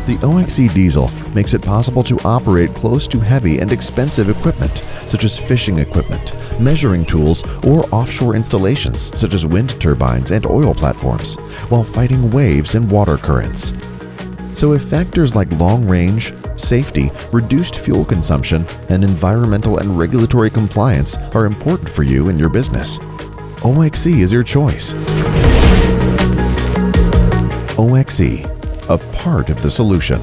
The OXE diesel makes it possible to operate close to heavy and expensive equipment, such as fishing equipment, measuring tools, or offshore installations, such as wind turbines and oil platforms, while fighting waves and water currents. So if factors like long range, safety, reduced fuel consumption, and environmental and regulatory compliance are important for you and your business, OXE is your choice. OXE, a part of the solution.